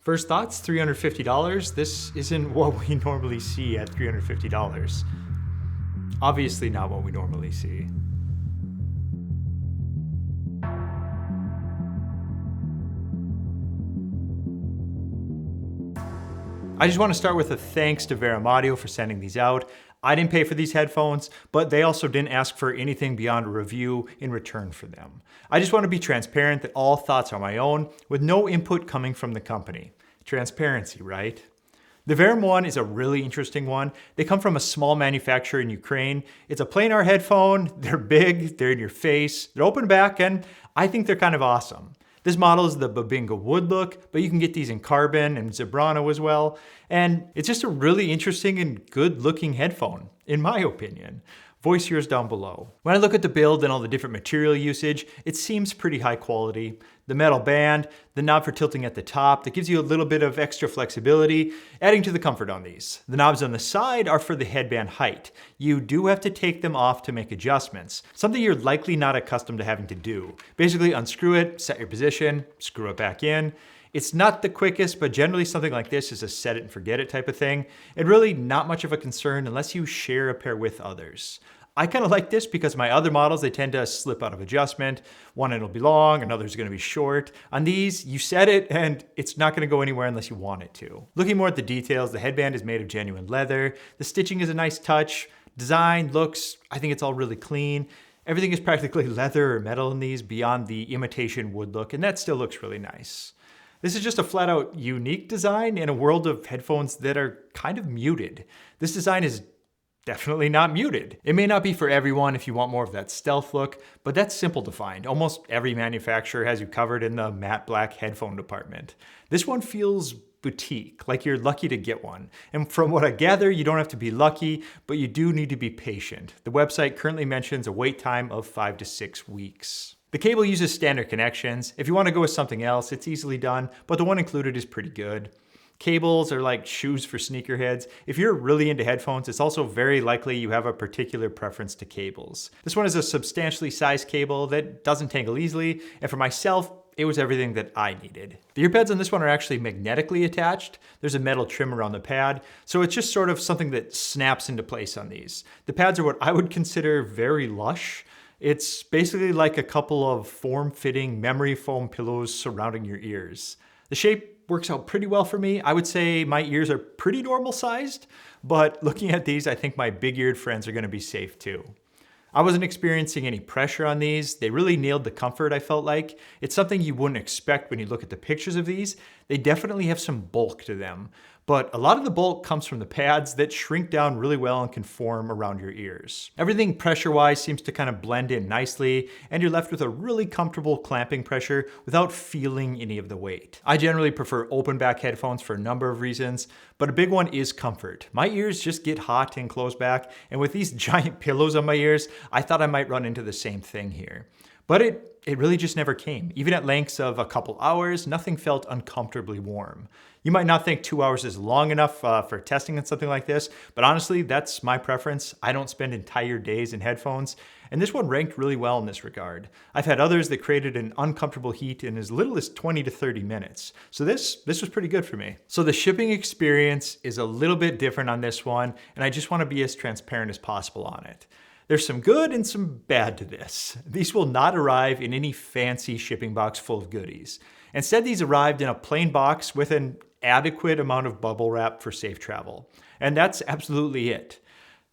First thoughts, $350. This isn't what we normally see at $350. Obviously not what we normally see. I just want to start with a thanks to Verum Audio for sending these out. I didn't pay for these headphones, but they also didn't ask for anything beyond a review in return for them. I just want to be transparent that all thoughts are my own, with no input coming from the company. Transparency, right? The Verum one is a really interesting one. They come from a small manufacturer in Ukraine. It's a planar headphone. They're big, they're in your face, they're open back, and I think they're kind of awesome. This model is the Babinga wood look, but you can get these in carbon and zebrano as well. And it's just a really interesting and good looking headphone, in my opinion. Voice yours down below. When I look at the build and all the different material usage, it seems pretty high quality. The metal band, the knob for tilting at the top, that gives you a little bit of extra flexibility, adding to the comfort on these. The knobs on the side are for the headband height. You do have to take them off to make adjustments, something you're likely not accustomed to having to do. Basically unscrew it, set your position, screw it back in. It's not the quickest, but generally something like this is a set it and forget it type of thing, and really not much of a concern unless you share a pair with others. I kind of like this because my other models, they tend to slip out of adjustment. One end will be long, another's gonna be short. On these, you set it and it's not gonna go anywhere unless you want it to. Looking more at the details, the headband is made of genuine leather. The stitching is a nice touch. Design, looks, I think it's all really clean. Everything is practically leather or metal in these beyond the imitation wood look, and that still looks really nice. This is just a flat out unique design in a world of headphones that are kind of muted. This design is definitely not muted. It may not be for everyone if you want more of that stealth look, but that's simple to find. Almost every manufacturer has you covered in the matte black headphone department. This one feels boutique, like you're lucky to get one. And from what I gather, you don't have to be lucky, but you do need to be patient. The website currently mentions a wait time of 5 to 6 weeks. The cable uses standard connections. If you want to go with something else, it's easily done, but the one included is pretty good. Cables are like shoes for sneakerheads. If you're really into headphones, it's also very likely you have a particular preference to cables. This one is a substantially sized cable that doesn't tangle easily, and for myself, it was everything that I needed. The earpads on this one are actually magnetically attached. There's a metal trim around the pad, so it's just sort of something that snaps into place on these. The pads are what I would consider very lush. It's basically like a couple of form-fitting memory foam pillows surrounding your ears. The shape works out pretty well for me. I would say my ears are pretty normal sized, but looking at these, I think my big-eared friends are gonna be safe too. I wasn't experiencing any pressure on these. They really nailed the comfort, I felt like. It's something you wouldn't expect when you look at the pictures of these. They definitely have some bulk to them, but a lot of the bulk comes from the pads that shrink down really well and can form around your ears. Everything pressure-wise seems to kind of blend in nicely, and you're left with a really comfortable clamping pressure without feeling any of the weight. I generally prefer open back headphones for a number of reasons, but a big one is comfort. My ears just get hot and close back, and with these giant pillows on my ears, I thought I might run into the same thing here. But it really just never came. Even at lengths of a couple hours, nothing felt uncomfortably warm. You might not think 2 hours is long enough for testing and something like this, but honestly, that's my preference. I don't spend entire days in headphones, and this one ranked really well in this regard. I've had others that created an uncomfortable heat in as little as 20 to 30 minutes. So this was pretty good for me. So the shipping experience is a little bit different on this one, and I just want to be as transparent as possible on it. There's some good and some bad to this. These will not arrive in any fancy shipping box full of goodies. Instead, these arrived in a plain box with an adequate amount of bubble wrap for safe travel. And that's absolutely it.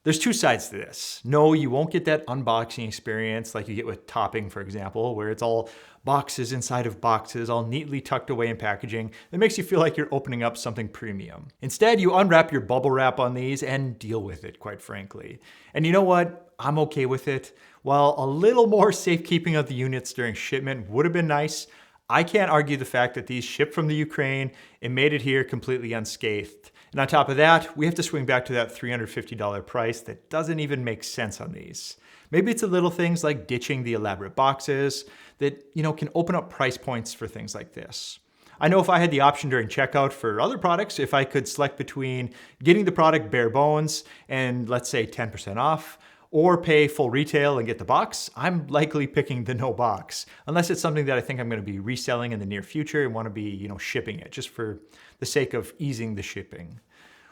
There's two sides to this. No, you won't get that unboxing experience like you get with Topping, for example, where it's all boxes inside of boxes, all neatly tucked away in packaging that makes you feel like you're opening up something premium. Instead, you unwrap your bubble wrap on these and deal with it, quite frankly. And you know what? I'm okay with it. While a little more safekeeping of the units during shipment would have been nice, I can't argue the fact that these shipped from the Ukraine and made it here completely unscathed. And on top of that, we have to swing back to that $350 price that doesn't even make sense on these. Maybe it's the little things like ditching the elaborate boxes that, can open up price points for things like this. I know if I had the option during checkout for other products, if I could select between getting the product bare bones and let's say 10% off, or pay full retail and get the box, I'm likely picking the no box, unless it's something that I think I'm going to be reselling in the near future and want to be, shipping it just for the sake of easing the shipping.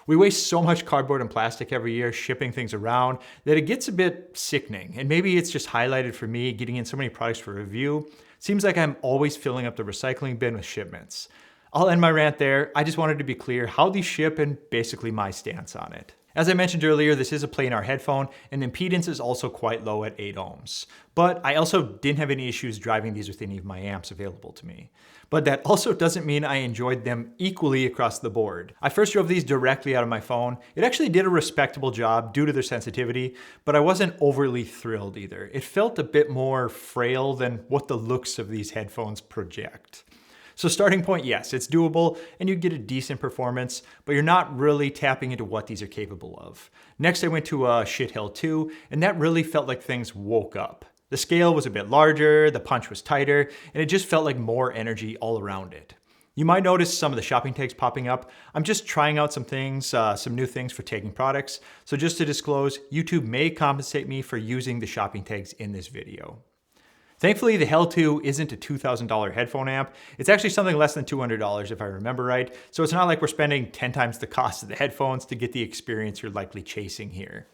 We waste so much cardboard and plastic every year shipping things around that it gets a bit sickening. And maybe it's just highlighted for me getting in so many products for review. Seems like I'm always filling up the recycling bin with shipments. I'll end my rant there. I just wanted to be clear how these ship and basically my stance on it. As I mentioned earlier, this is a planar headphone and the impedance is also quite low at 8 ohms. But I also didn't have any issues driving these with any of my amps available to me. But that also doesn't mean I enjoyed them equally across the board. I first drove these directly out of my phone. It actually did a respectable job due to their sensitivity, but I wasn't overly thrilled either. It felt a bit more frail than what the looks of these headphones project. So starting point, yes, it's doable and you get a decent performance, but you're not really tapping into what these are capable of. Next, I went to a Shithill 2, and that really felt like things woke up. The scale was a bit larger, the punch was tighter, and it just felt like more energy all around it. You might notice some of the shopping tags popping up. I'm just trying out some things, some new things for tagging products. So just to disclose, YouTube may compensate me for using the shopping tags in this video. Thankfully, the Hell 2 isn't a $2,000 headphone amp. It's actually something less than $200 if I remember right. So it's not like we're spending 10 times the cost of the headphones to get the experience you're likely chasing here.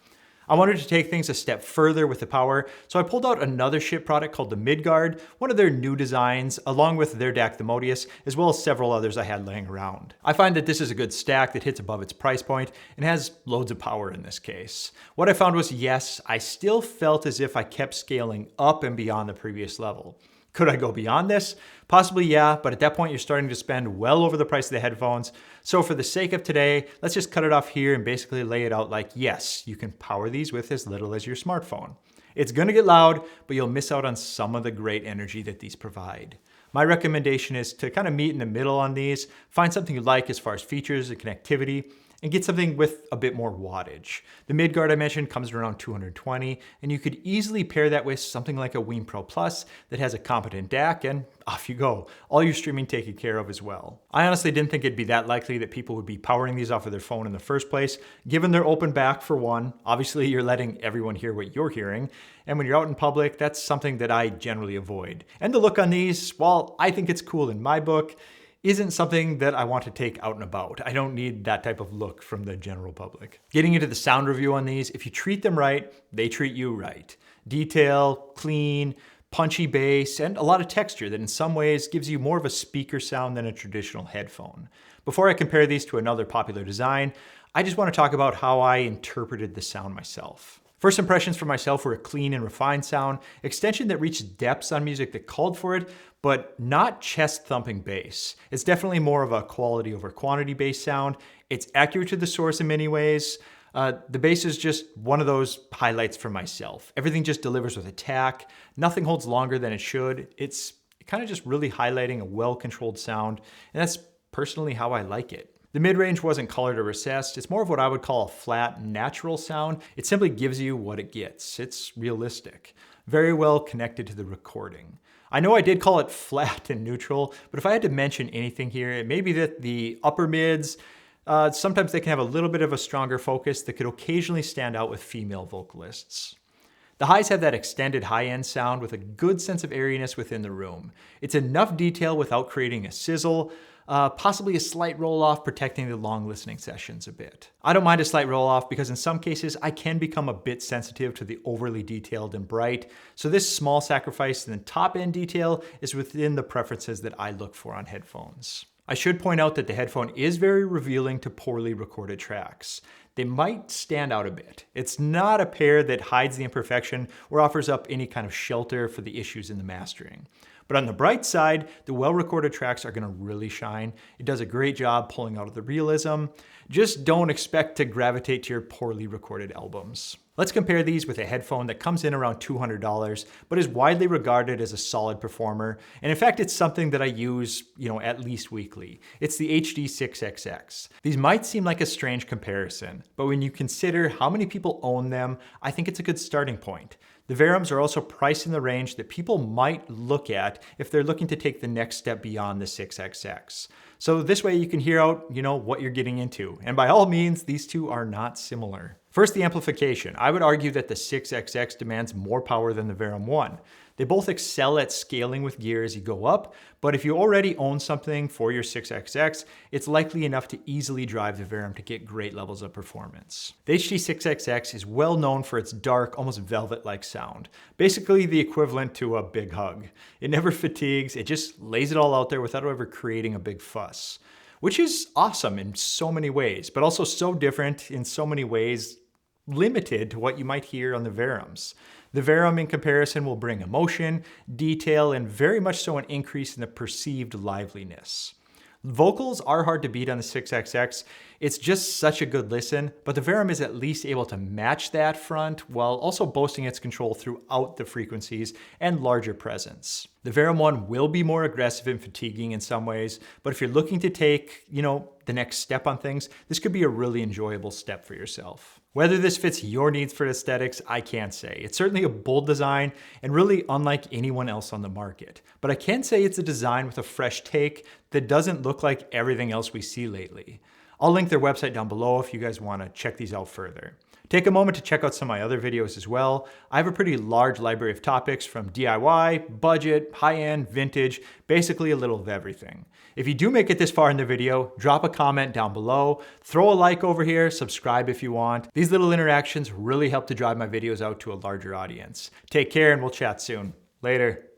I wanted to take things a step further with the power, so I pulled out another ship product called the Midgard, one of their new designs, along with their DAC the Modius, as well as several others I had laying around. I find that this is a good stack that hits above its price point and has loads of power in this case. What I found was, yes, I still felt as if I kept scaling up and beyond the previous level. Could I go beyond this? Possibly, yeah, but at that point you're starting to spend well over the price of the headphones. So for the sake of today, let's just cut it off here and basically lay it out like, yes, you can power these with as little as your smartphone. It's gonna get loud, but you'll miss out on some of the great energy that these provide. My recommendation is to kind of meet in the middle on these, find something you like as far as features and connectivity, and get something with a bit more wattage. The Midgard I mentioned comes around 220, and you could easily pair that with something like a Verum Pro Plus that has a competent DAC, and off you go. All your streaming taken care of as well. I honestly didn't think it'd be that likely that people would be powering these off of their phone in the first place, given their open back for one. Obviously, you're letting everyone hear what you're hearing, and when you're out in public, that's something that I generally avoid. And the look on these, while I think it's cool in my book, isn't something that I want to take out and about. I don't need that type of look from the general public. Getting into the sound review on these, if you treat them right, they treat you right. Detail, clean, punchy bass, and a lot of texture that in some ways gives you more of a speaker sound than a traditional headphone. Before I compare these to another popular design, I just want to talk about how I interpreted the sound myself. First impressions for myself were a clean and refined sound, extension that reached depths on music that called for it, but not chest-thumping bass. It's definitely more of a quality over quantity bass sound. It's accurate to the source in many ways. The bass is just one of those highlights for myself. Everything just delivers with attack. Nothing holds longer than it should. It's kind of just really highlighting a well-controlled sound, and that's personally how I like it. The mid-range wasn't colored or recessed. It's more of what I would call a flat, natural sound. It simply gives you what it gets. It's realistic. Very well connected to the recording. I know I did call it flat and neutral, but if I had to mention anything here, it may be that the upper mids, sometimes they can have a little bit of a stronger focus that could occasionally stand out with female vocalists. The highs have that extended high-end sound with a good sense of airiness within the room. It's enough detail without creating a sizzle, possibly a slight roll-off protecting the long listening sessions a bit. I don't mind a slight roll-off because in some cases I can become a bit sensitive to the overly detailed and bright, so this small sacrifice in the top-end detail is within the preferences that I look for on headphones. I should point out that the headphone is very revealing to poorly recorded tracks. They might stand out a bit. It's not a pair that hides the imperfection or offers up any kind of shelter for the issues in the mastering. But on the bright side, the well-recorded tracks are gonna really shine. It does a great job pulling out of the realism. Just don't expect to gravitate to your poorly recorded albums. Let's compare these with a headphone that comes in around $200, but is widely regarded as a solid performer. And in fact, it's something that I use, at least weekly. It's the HD6XX. These might seem like a strange comparison, but when you consider how many people own them, I think it's a good starting point. The Verums are also priced in the range that people might look at if they're looking to take the next step beyond the 6XX. So this way you can hear out, what you're getting into. And by all means, these two are not similar. First, the amplification. I would argue that the 6XX demands more power than the Verum 1. They both excel at scaling with gear as you go up, but if you already own something for your 6XX, it's likely enough to easily drive the Verum to get great levels of performance. The HD6XX is well known for its dark, almost velvet-like sound, basically the equivalent to a big hug. It never fatigues, it just lays it all out there without ever creating a big fuss, which is awesome in so many ways, but also so different in so many ways, limited to what you might hear on the Verums. The Verum, in comparison, will bring emotion, detail, and very much so an increase in the perceived liveliness. Vocals are hard to beat on the 6XX. It's just such a good listen, but the Verum is at least able to match that front while also boasting its control throughout the frequencies and larger presence. The Verum 1 will be more aggressive and fatiguing in some ways, but if you're looking to take, the next step on things, this could be a really enjoyable step for yourself. Whether this fits your needs for aesthetics, I can't say. It's certainly a bold design and really unlike anyone else on the market. But I can say it's a design with a fresh take that doesn't look like everything else we see lately. I'll link their website down below if you guys want to check these out further. Take a moment to check out some of my other videos as well. I have a pretty large library of topics from DIY, budget, high-end, vintage, basically a little of everything. If you do make it this far in the video, drop a comment down below, throw a like over here, subscribe if you want. These little interactions really help to drive my videos out to a larger audience. Take care and we'll chat soon. Later.